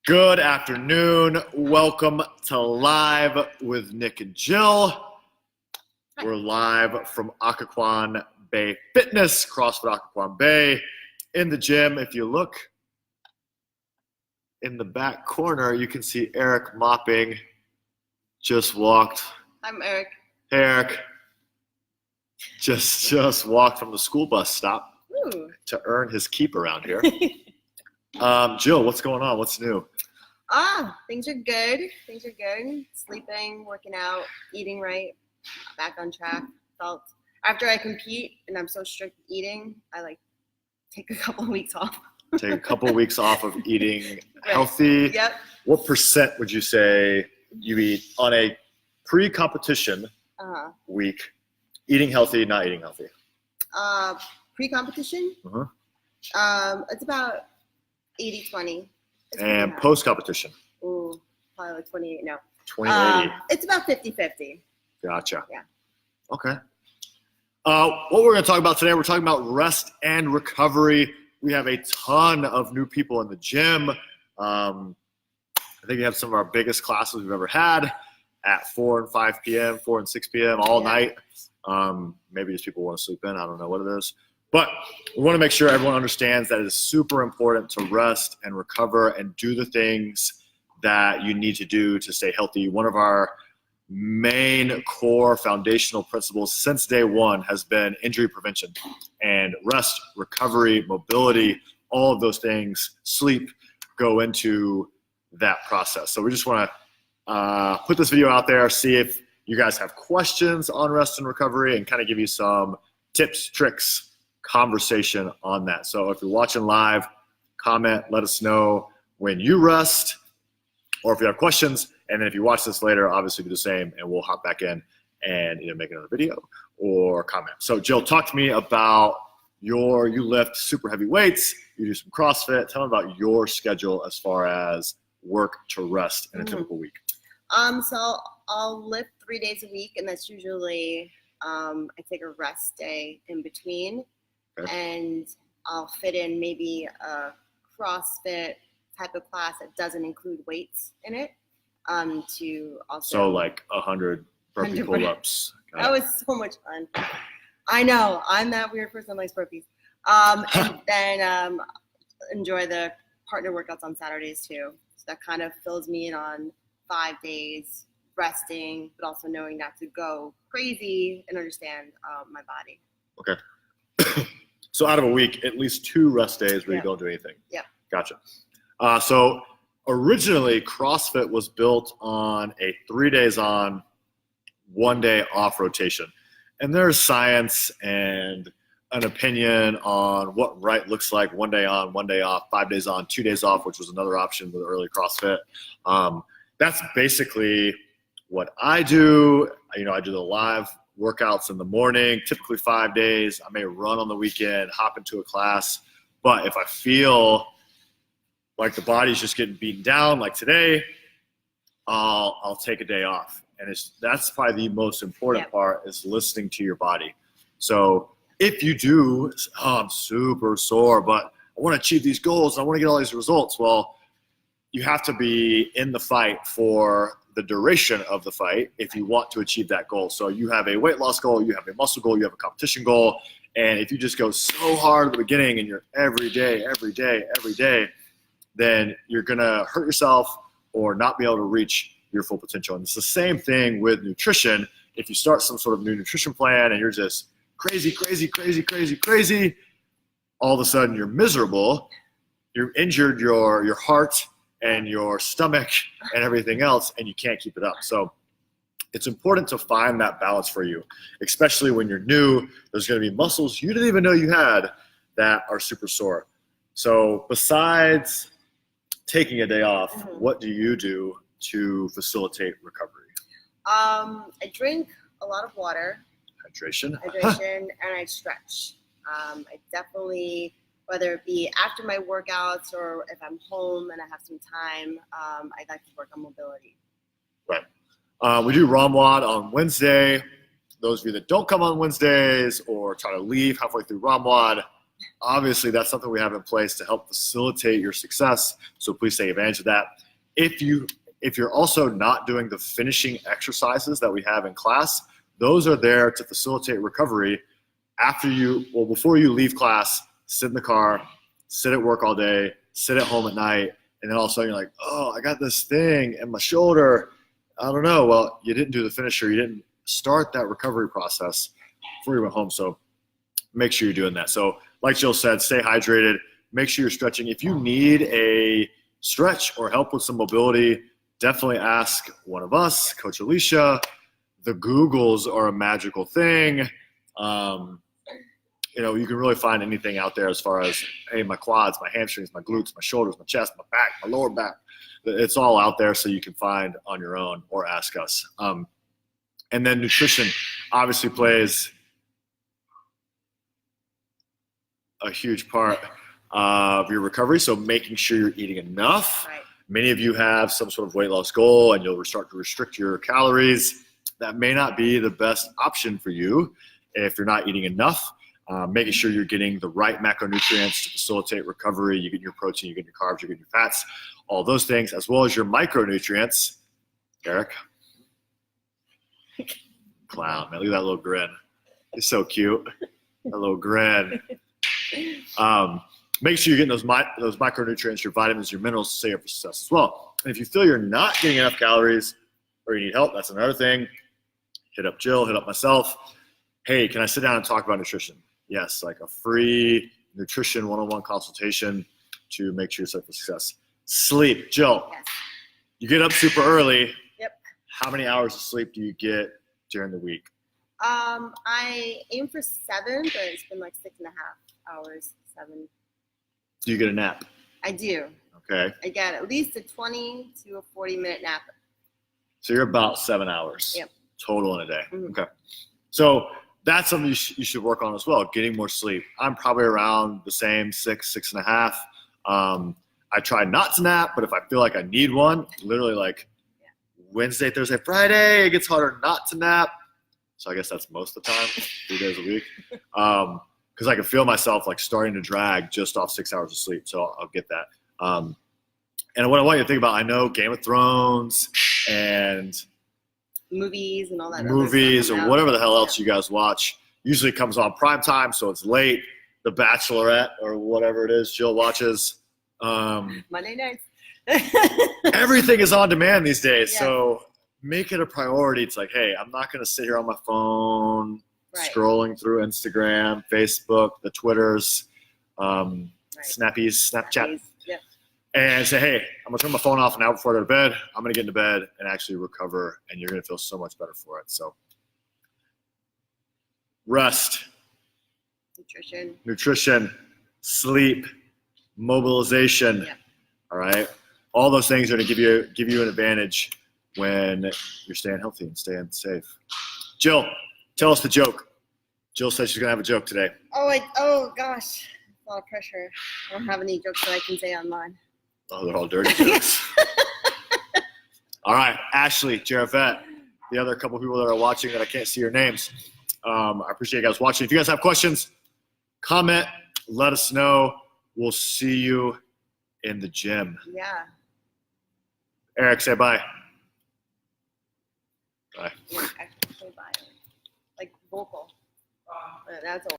Good afternoon. Welcome to Live with Nick and Jill. We're live from Occoquan Bay Fitness, CrossFit Occoquan Bay. In the gym, if you look in the back corner, you can see Eric mopping. Just walked. I'm Eric. Hey, Eric. Just walked from the school bus stop to earn his keep around here. Jill, what's going on? What's new? Things are good. Sleeping, working out, eating right, back on track. Felt after I compete and I'm so strict with eating, I take a couple of weeks off. Take a couple of weeks off of eating healthy. Yep. What percent would you say you eat on a pre-competition week? Eating healthy, not eating healthy. Pre-competition? It's about 80-20. And post-competition? Ooh, probably like 28 now. 20-80. It's about 50-50. Gotcha. Yeah. Okay. What we're going to talk about today, we're talking about rest and recovery. We have a ton of new people in the gym. I think we have some of our biggest classes we've ever had at 4 and 5 p.m., 4 and 6 p.m. all night. Maybe just people want to sleep in. I don't know what it is. But we want to make sure everyone understands that it is super important to rest and recover and do the things that you need to do to stay healthy. One of our main core foundational principles since day one has been injury prevention and rest, recovery, mobility, all of those things, sleep, go into that process. So we just want to put this video out there, see if you guys have questions on rest and recovery and kind of give you some tips, tricks, conversation on that. So if you're watching live, comment, let us know when you rest or if you have questions. And then if you watch this later, obviously do the same and we'll hop back in and either make another video or comment. So Jill, talk to me about you lift super heavy weights, you do some CrossFit. Tell me about your schedule as far as work to rest in a typical week. So I'll lift 3 days a week, and that's usually I take a rest day in between. Okay. And I'll fit in maybe a CrossFit type of class that doesn't include weights in it. To also so like 100 burpee pull-ups. That was so much fun. I know I'm that weird person that likes burpees. And then enjoy the partner workouts on Saturdays too. So that kind of fills me in on 5 days resting, but also knowing not to go crazy and understand my body. Okay. So out of a week, at least 2 rest days where you don't do anything. Yeah. Gotcha. So originally, CrossFit was built on a 3 days on, 1 day off rotation. And there's science and an opinion on what right looks like 1 day on, 1 day off, 5 days on, 2 days off, which was another option with early CrossFit. That's basically what I do. I do the live workouts in the morning, typically 5 days. I may run on the weekend, hop into a class. But if I feel like the body's just getting beaten down, like today, I'll take a day off. And that's probably the most important part is listening to your body. So if you do, I'm super sore, but I want to achieve these goals. I want to get all these results. Well, you have to be in the fight for the duration of the fight if you want to achieve that goal. So you have a weight loss goal, you have a muscle goal, you have a competition goal. And if you just go so hard at the beginning and you're every day, then you're going to hurt yourself or not be able to reach your full potential. And it's the same thing with nutrition. If you start some sort of new nutrition plan and you're just crazy, all of a sudden you're miserable, you're injured your heart and your stomach and everything else, and you can't keep it up. So it's important to find that balance for you, especially when you're new. There's going to be muscles you didn't even know you had that are super sore. So besides taking a day off, what do you do to facilitate recovery? I drink a lot of water. Hydration, and I stretch. I definitely, whether it be after my workouts or if I'm home and I have some time, I like to work on mobility. Right. We do ROMWOD on Wednesday. Those of you that don't come on Wednesdays or try to leave halfway through ROMWOD, obviously that's something we have in place to help facilitate your success. So please take advantage of that. If you're also not doing the finishing exercises that we have in class, those are there to facilitate recovery before you leave class, sit in the car, sit at work all day, sit at home at night, and then all of a sudden you're like, oh, I got this thing in my shoulder. I don't know. Well, you didn't do the finisher. You didn't start that recovery process before you went home. So make sure you're doing that. So like Jill said, stay hydrated. Make sure you're stretching. If you need a stretch or help with some mobility, definitely ask one of us, Coach Alicia. The Googles are a magical thing. You can really find anything out there as far as, hey, my quads, my hamstrings, my glutes, my shoulders, my chest, my back, my lower back. It's all out there so you can find on your own or ask us. And then nutrition obviously plays a huge part of your recovery. So making sure you're eating enough. Right. Many of you have some sort of weight loss goal and you'll start to restrict your calories. That may not be the best option for you if you're not eating enough. Making sure you're getting the right macronutrients to facilitate recovery. You get your protein, you get your carbs, you get your fats, all those things, as well as your micronutrients. Eric? Clown, man, look at that little grin. He's so cute. That little grin. Make sure you're getting those micronutrients, your vitamins, your minerals to set you up for success as well. And if you feel you're not getting enough calories or you need help, that's another thing. Hit up Jill, hit up myself. Hey, can I sit down and talk about nutrition? Yes, like a free nutrition one-on-one consultation to make sure you're set for success. Sleep. Jill, Yes. You get up super early. Yep. How many hours of sleep do you get during the week? I aim for 7, but it's been like 6.5 hours, 7. Do you get a nap? I do. Okay. I get at least a 20 to a 40-minute nap. So you're about 7 hours Yep. total in a day. Mhm. Okay. So that's something you should work on as well, getting more sleep. I'm probably around the same 6.5. I try not to nap, but if I feel like I need one, literally like Wednesday, Thursday, Friday, it gets harder not to nap. So I guess that's most of the time, 3 days a week. Because I can feel myself like starting to drag just off 6 hours of sleep. So I'll get that. And what I want you to think about, I know Game of Thrones and Movies and all that. movies other or stuff whatever the hell else you guys watch usually comes on prime time, so it's late. The Bachelorette or whatever it is Jill watches. Monday nights. Everything is on demand these days, Yeah. so make it a priority. It's like, hey, I'm not going to sit here on my phone Right. scrolling through Instagram, Facebook, the Twitters, Snappies, Snapchat, Yep. and say, hey, I'm going to turn my phone off an hour before I go to bed. I'm going to get into bed and actually recover, and you're going to feel so much better for it. So rest, nutrition, sleep, mobilization. Yeah. All right. All those things are going to give you an advantage when you're staying healthy and staying safe. Jill, tell us the joke. Jill said she's going to have a joke today. Oh gosh, a lot of pressure. I don't have any jokes that I can say online. Oh, they're all dirty jokes. All right. Ashley, Jarrett, the other couple people that are watching that I can't see your names. I appreciate you guys watching. If you guys have questions, comment, let us know. We'll see you in the gym. Yeah. Eric, say bye. Bye. Yeah, actually, bye. Like vocal. That's all.